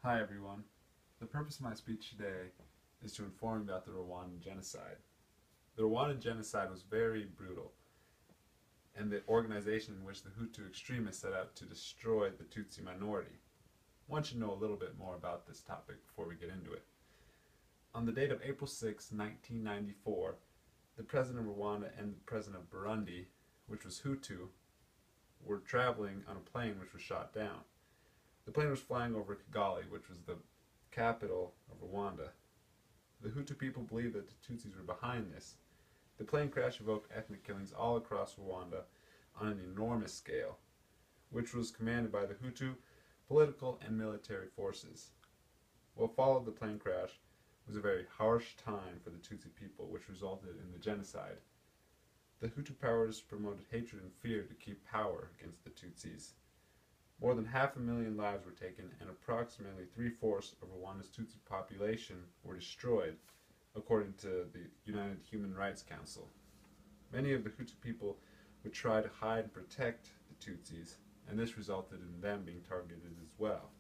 Hi everyone. The purpose of my speech today is to inform you about the Rwandan genocide. The Rwandan genocide was very brutal, and the organization in which the Hutu extremists set out to destroy the Tutsi minority. One should know a little bit more about this topic before we get into it. On the date of April 6, 1994, the president of Rwanda and the president of Burundi, which was Hutu, were traveling on a plane which was shot down. The plane was flying over Kigali, which was the capital of Rwanda. The Hutu people believed that the Tutsis were behind this. The plane crash evoked ethnic killings all across Rwanda on an enormous scale, which was commanded by the Hutu political and military forces. What followed the plane crash was a very harsh time for the Tutsi people, which resulted in the genocide. The Hutu powers promoted hatred and fear to keep power against the Tutsis. More than 500,000 lives were taken, and approximately 3/4 of Rwanda's Tutsi population were destroyed, according to the United Human Rights Council. Many of the Hutu people would try to hide and protect the Tutsis, and this resulted in them being targeted as well.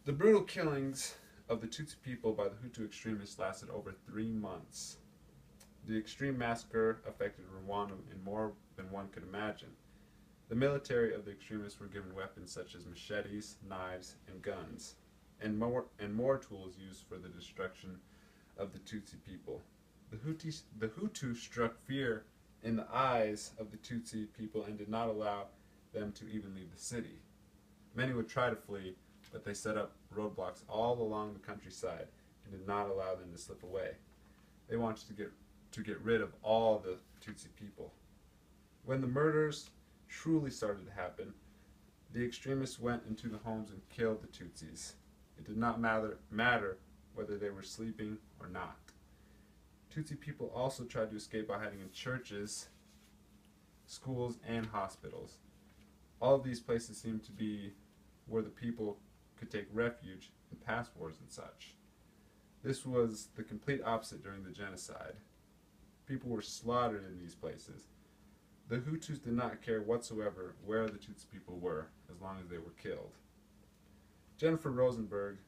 The brutal killings of the Tutsi people by the Hutu extremists lasted over 3 months. The extreme massacre affected Rwanda in more than one could imagine. The military of the extremists were given weapons such as machetes, knives, and guns, and more tools used for the destruction of the Tutsi people. The Hutu struck fear in the eyes of the Tutsi people and did not allow them to even leave the city. Many would try to flee, but they set up roadblocks all along the countryside and did not allow them to slip away. They wanted to get rid of all the Tutsi people. When the murders truly started to happen, the extremists went into the homes and killed the Tutsis. It did not matter whether they were sleeping or not. Tutsi people also tried to escape by hiding in churches, schools, and hospitals. All of these places seemed to be where the people could take refuge in past wars and such. This was the complete opposite during the genocide. People were slaughtered in these places. The Hutus did not care whatsoever where the Tutsi people were, as long as they were killed. Jennifer Rosenberg,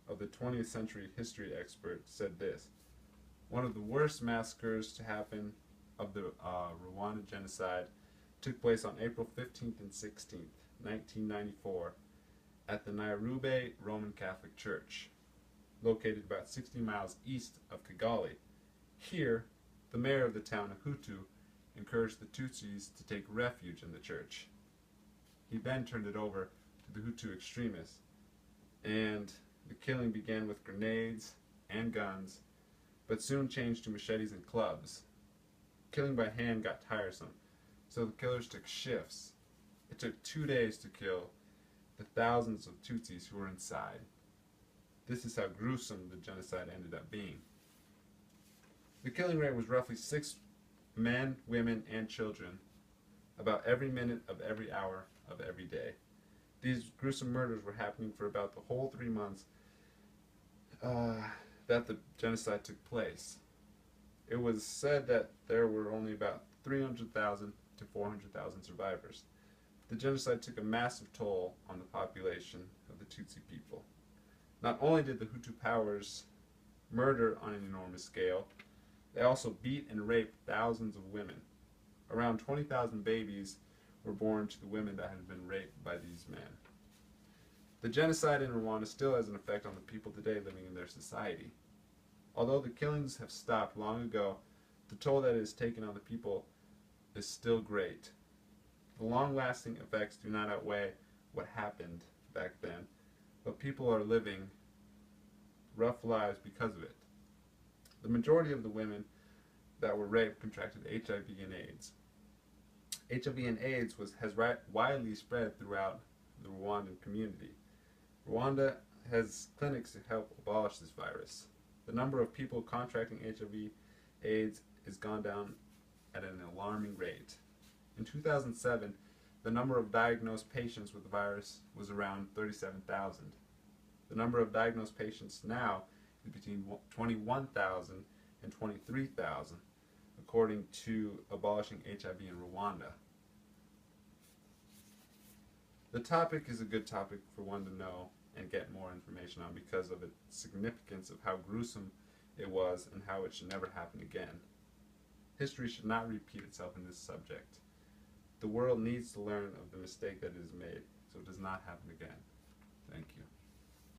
of the 20th Century History Expert, said this: "One of the worst massacres to happen of the Rwandan genocide took place on April 15th and 16th, 1994, at the Nairobi Roman Catholic Church, located about 60 miles east of Kigali. Here, the mayor of the town, a Hutu, encouraged the Tutsis to take refuge in the church. He then turned it over to the Hutu extremists, and the killing began with grenades and guns, but soon changed to machetes and clubs. Killing by hand got tiresome, so the killers took shifts. It took 2 days to kill the thousands of Tutsis who were inside. This is how gruesome the genocide ended up being. The killing rate was roughly 6 men, women, and children, about every minute of every hour of every day. These gruesome murders were happening for about the whole 3 months that the genocide took place. It was said that there were only about 300,000 to 400,000 survivors. The genocide took a massive toll on the population of the Tutsi people. Not only did the Hutu powers murder on an enormous scale, they also beat and raped thousands of women. Around 20,000 babies were born to the women that had been raped by these men. The genocide in Rwanda still has an effect on the people today living in their society. Although the killings have stopped long ago, the toll that it has taken on the people is still great. The long-lasting effects do not outweigh what happened back then, but people are living rough lives because of it. The majority of the women that were raped contracted HIV and AIDS. HIV and AIDS has widely spread throughout the Rwandan community. Rwanda has clinics to help abolish this virus. The number of people contracting HIV AIDS has gone down at an alarming rate. In 2007, the number of diagnosed patients with the virus was around 37,000. The number of diagnosed patients now is between 21,000 and 23,000, according to Abolishing HIV in Rwanda. The topic is a good topic for one to know and get more information on because of its significance of how gruesome it was and how it should never happen again. History should not repeat itself in this subject. The world needs to learn of the mistake that it has made so it does not happen again. Thank you.